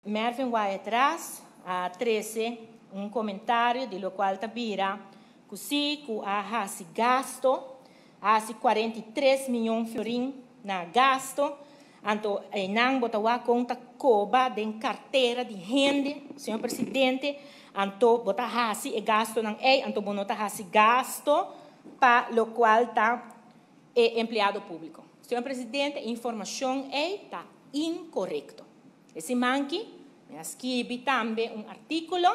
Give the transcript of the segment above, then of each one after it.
Mervin vai atrás, a 13, um comentário de lo qual tabira, così que se gasto, se 43 milhões de florim na gasto, então, não botawa conta coba de carteira de renda, senhor presidente, então, botar se gasto não então, bonota se gasto, para o qual está empregado público. Senhor presidente, a informação está incorreta. Esse manque, me escrevi também artículo,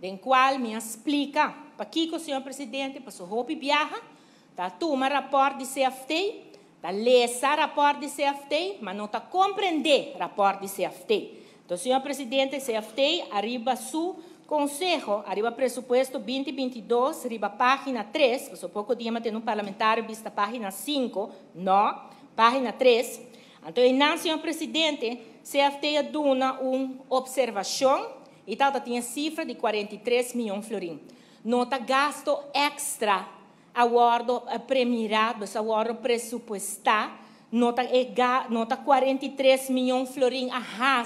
no qual me explica, para que o senhor presidente, para o Hopi viaja, está toma rapport de CFT, está lesa rapport de CFT, mas não está compreender rapport de CFT. Então, senhor presidente, CFT arriba su consejo, arriba presupuesto 2022, arriba página 3, porque pouco dia tem um parlamentário vista página 5, não, página 3. Então, não, senhor presidente, CFT dona uma observação e tal, tinha cifra de 43 milhões de florim. Nota gasto extra, aguardo premiado, aguardo presupuestar, nota 43 milhões de florim a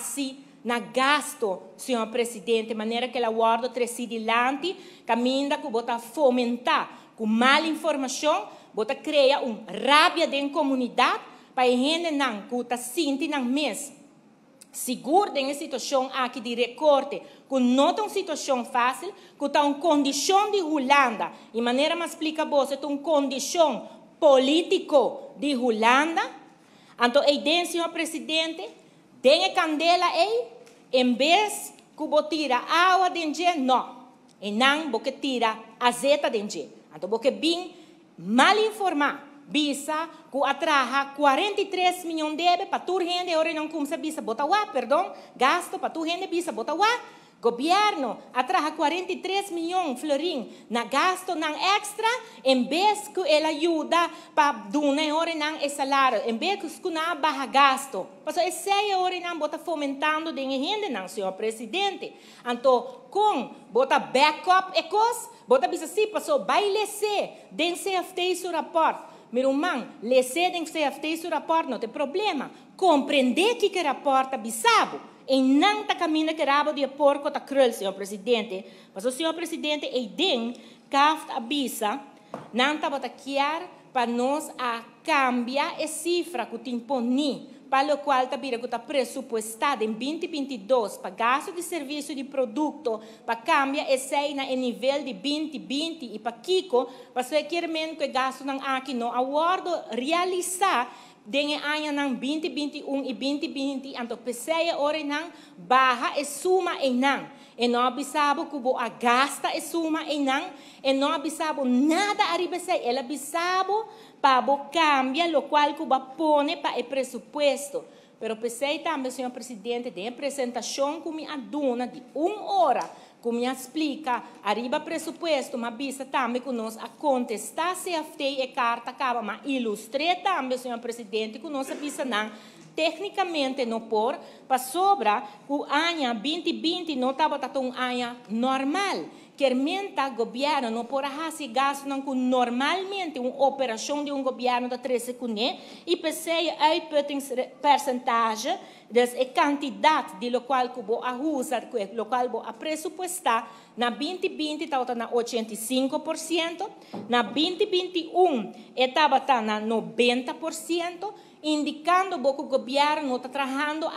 na gasto, senhor presidente, de maneira que o aguardo tresidilante caminha que bota fomentar com mal informação, bota criar rábia dentro da comunidade para a gente não que está sentindo mês seguro em situação aqui de recorte, que não é uma situação fácil, que está uma condição de Holanda, de maneira mais explica você, é uma condição política de Holanda. Então, aí, senhor presidente, tem a candela aí, em vez que você tira água dentro, não. E não você tira azeite dentro. Então, você bem mal informar. Bisa que atraja 43 milhões de euros para tu rende, agora não começa bisa botar lá, perdão, gasto para tu rende bisa botar lá. Governo atraja 43 milhões florim na gasto não extra, em vez que ele ajuda para donar agora não é salário, em vez que não barra gasto. Mas esse agora não bota fomentando de rende não, senhor presidente. Então, com bota backup e coisa, bota bisa sim, passou baile se, den CFT seu rapport. Meu irmão, lecer tem que ser feito o rapport, não tem problema. Compreender que rapport é bisabo. E não está caminhando que rabo de porco está cruel, senhor presidente. Mas o senhor presidente, e den, caft avisa, não está botaquear para nós a cambiar a cifra que tem poni, para o qual está pressupuestado em 2022 para gasto de serviço de produto, para cambiar esse em nível de 2020 e para Kiko, para requerimento que gasto não aqui no aguardo realizar den ano ng 2021 e 2020, então pessoa ora não barra e suma e não. E não abisabo que a gasta e suma e não. E não abisabo nada arriba se ela abisabo para cambiar o qual que põe para o presupuesto. Pero pessoa também, senhor presidente, de apresentação que me aduna de 1 hora, que me explica arriba presupuesto, mas bisa também que nós a contestar CFT e carta acaba, mas ilustre também, senhor presidente, que nós bisa não tecnicamente não por, para sobra que o ano 2020 não estava um ano normal. Que o governo não pode fazer gasto não com normalmente uma operação de governo da 13 cunê e pensei a percentagem das quantidade de local que vou usar, local vou pressupostar na 2020 estava na 85%, na 2021 estava na 90%, indicando que o governo está trabalhando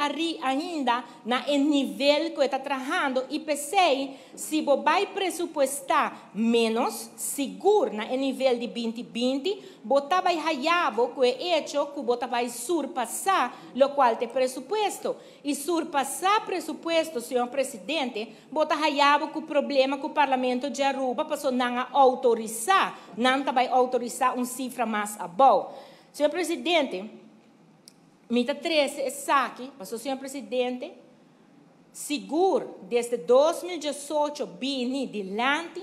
ainda no nível que está trabalhando e pensei, se você vai pressupostar menos, seguro no nível de 2020, você vai hallar que é hecho que você vai surpassar o qual tem pressuposto. E surpassar pressuposto, senhor presidente, você hallar que o problema que o parlamento de Aruba passou não autorizar, não vai autorizar uma cifra mais abaixo. Senhor presidente, Mita 13 é saque, mas o senhor presidente, seguro, desde 2018, bini dilante,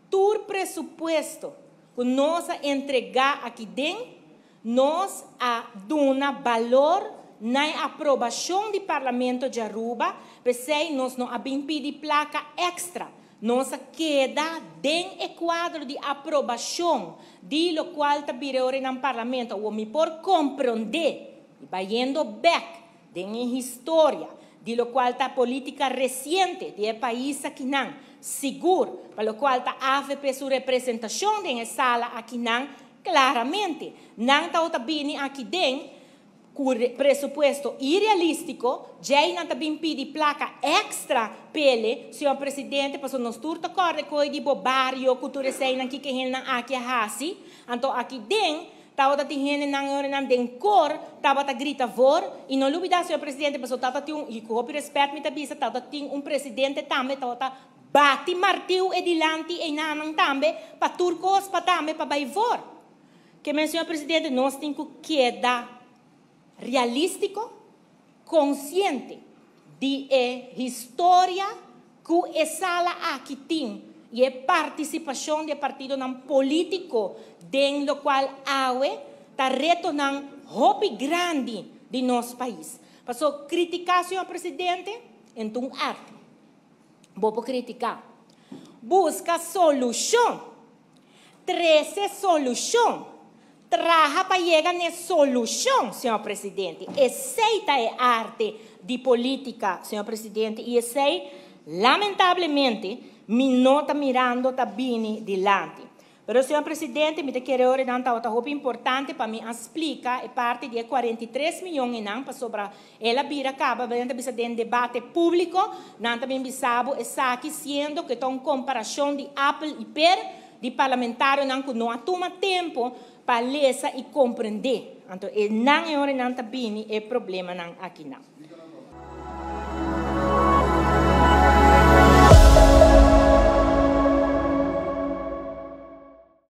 todo presupuesto que nós entregar aqui dentro, nós a dona valor na aprovação do parlamento de Aruba, porque nós não abrimos de placa extra. Nós queda dentro do quadro de aprovação, de lo qual está virando no parlamento, o me por compreender. Vai indo back, tem história, de lo qual está política reciente do país aqui não, seguro, para o qual está AFP sua representação na sala aqui não, claramente, não está bem aqui dentro, com presupuesto irrealístico, já não está bem pedir placa extra pele, senhor presidente, para nós todos acordar com o barrio, cultura cena que ele aqui hasi, então aqui dentro tava tinha nang den cor tava grita vor e não lubida senhor presidente pessoal tava tinha e com respeito me tabisa tava tinha presidente também tava bate martelo e dilante e nanang também para turcos para também para baivor que men senhor presidente nós temos que quedar realístico consciente de história que essa aqui tem e a participação do partido político dentro do qual está retornando hobby grande de nosso país. Passou criticar, senhor presidente, então arte. Vou criticar. Busca solução. 13 solução. Traja para chegar na solução, senhor presidente. Aceita a arte de política, senhor presidente, e sei, lamentavelmente, me nota mirando também dilante. Pero, senhor presidente, me quero dar uma importante para me explicar a parte de 43 milhões para sobre ela vira acaba dentro de debate público, não também bisabo está aqui sendo que tem comparação de Apple e Per de parlamentário não toma tempo para ler e compreender. Então, não é hora não também é problema aqui não.